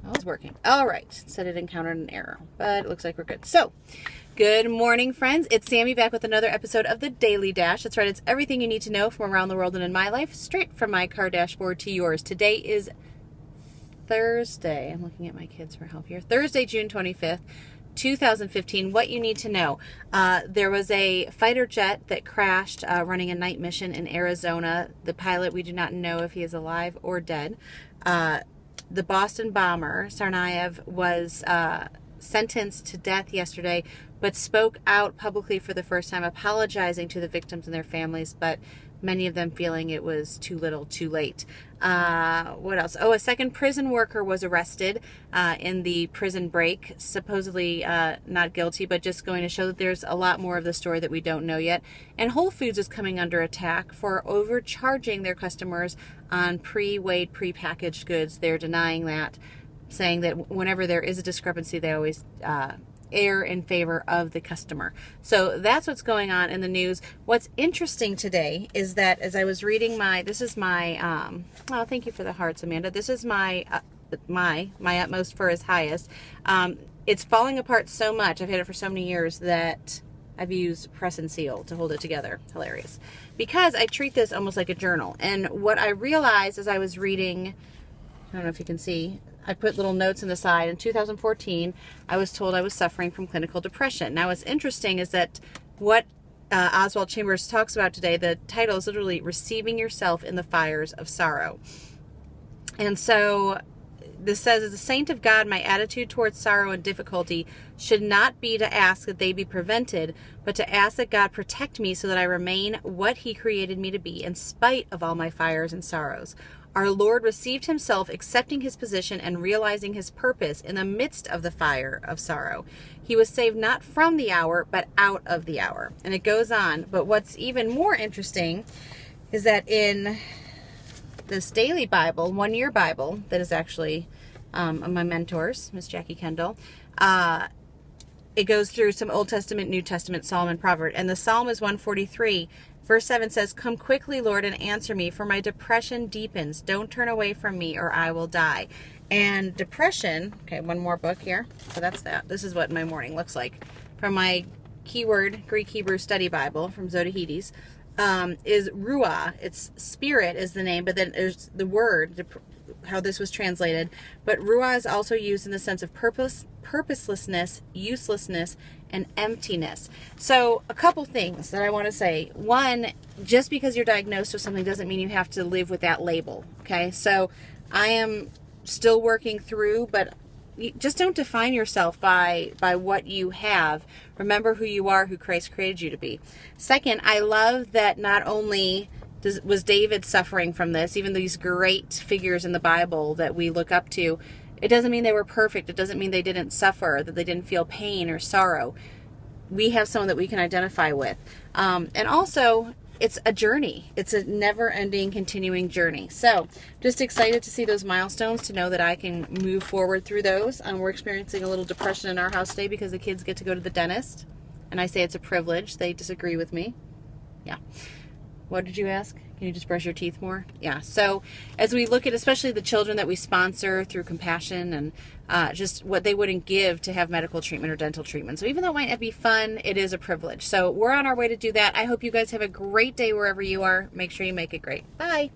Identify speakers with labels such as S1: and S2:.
S1: Oh, it's working. All right. Said it encountered an error, but it looks like we're good. So, good morning, friends. It's Sammy back with another episode of the Daily Dash. That's right. It's everything you need to know from around the world and in my life, straight from my car dashboard to yours. Today is Thursday. I'm looking at my kids for help here. Thursday, June 25th. 2015, what you need to know. There was a fighter jet that crashed running a night mission in Arizona. The pilot, we do not know if he is alive or dead. The Boston bomber, Tsarnaev, was sentenced to death yesterday, but spoke out publicly for the first time, apologizing to the victims and their families, but many of them feeling it was too little, too late. What else? Oh, a second prison worker was arrested in the prison break, supposedly not guilty, but just going to show that there's a lot more of the story that we don't know yet. And Whole Foods is coming under attack for overcharging their customers on pre-weighed, pre-packaged goods. They're denying that, saying that whenever there is a discrepancy, they always err in favor of the customer. So that's what's going on in the news. What's interesting today is that as I was reading this is my, oh, thank you for the hearts, Amanda. This is my utmost for his highest. It's falling apart so much. I've had it for so many years that I've used press and seal to hold it together. Hilarious. Because I treat this almost like a journal. And what I realized as I was reading, I don't know if you can see, I put little notes in the side. In 2014, I was told I was suffering from clinical depression. Now, what's interesting is that what Oswald Chambers talks about today, the title is literally Receiving Yourself in the Fires of Sorrow. And so this says, as a saint of God, my attitude towards sorrow and difficulty should not be to ask that they be prevented, but to ask that God protect me so that I remain what he created me to be in spite of all my fires and sorrows. Our Lord received himself, accepting his position and realizing his purpose in the midst of the fire of sorrow. He was saved not from the hour, but out of the hour. And it goes on. But what's even more interesting is that in this daily Bible, 1 year Bible, that is actually my mentors, Miss Jackie Kendall, it goes through some Old Testament, New Testament, Psalm, and Proverb. And the Psalm is 143. Verse 7 says, "Come quickly, Lord, and answer me, for my depression deepens. Don't turn away from me, or I will die." And depression, okay, one more book here. So that's that. This is what my morning looks like. From my keyword Greek Hebrew study Bible from Zodahides, is Ruah. It's spirit is the name, but then there's the word, how this was translated. But Ruah is also used in the sense of purposelessness, uselessness, and emptiness. So a couple things that I want to say. One, just because you're diagnosed with something doesn't mean you have to live with that label. Okay, so I am still working through, but just don't define yourself by what you have. Remember who you are, who Christ created you to be. Second, I love that not only was David suffering from this, even these great figures in the Bible that we look up to, it doesn't mean they were perfect. It doesn't mean they didn't suffer, that they didn't feel pain or sorrow. We have someone that we can identify with. And also, it's a journey. It's a never-ending, continuing journey. So, just excited to see those milestones, to know that I can move forward through those. We're experiencing a little depression in our house today because the kids get to go to the dentist. And I say it's a privilege. They disagree with me. Yeah. What did you ask? Can you just brush your teeth more? Yeah. So as we look at especially the children that we sponsor through Compassion and just what they wouldn't give to have medical treatment or dental treatment. So even though it might not be fun, it is a privilege. So we're on our way to do that. I hope you guys have a great day wherever you are. Make sure you make it great. Bye.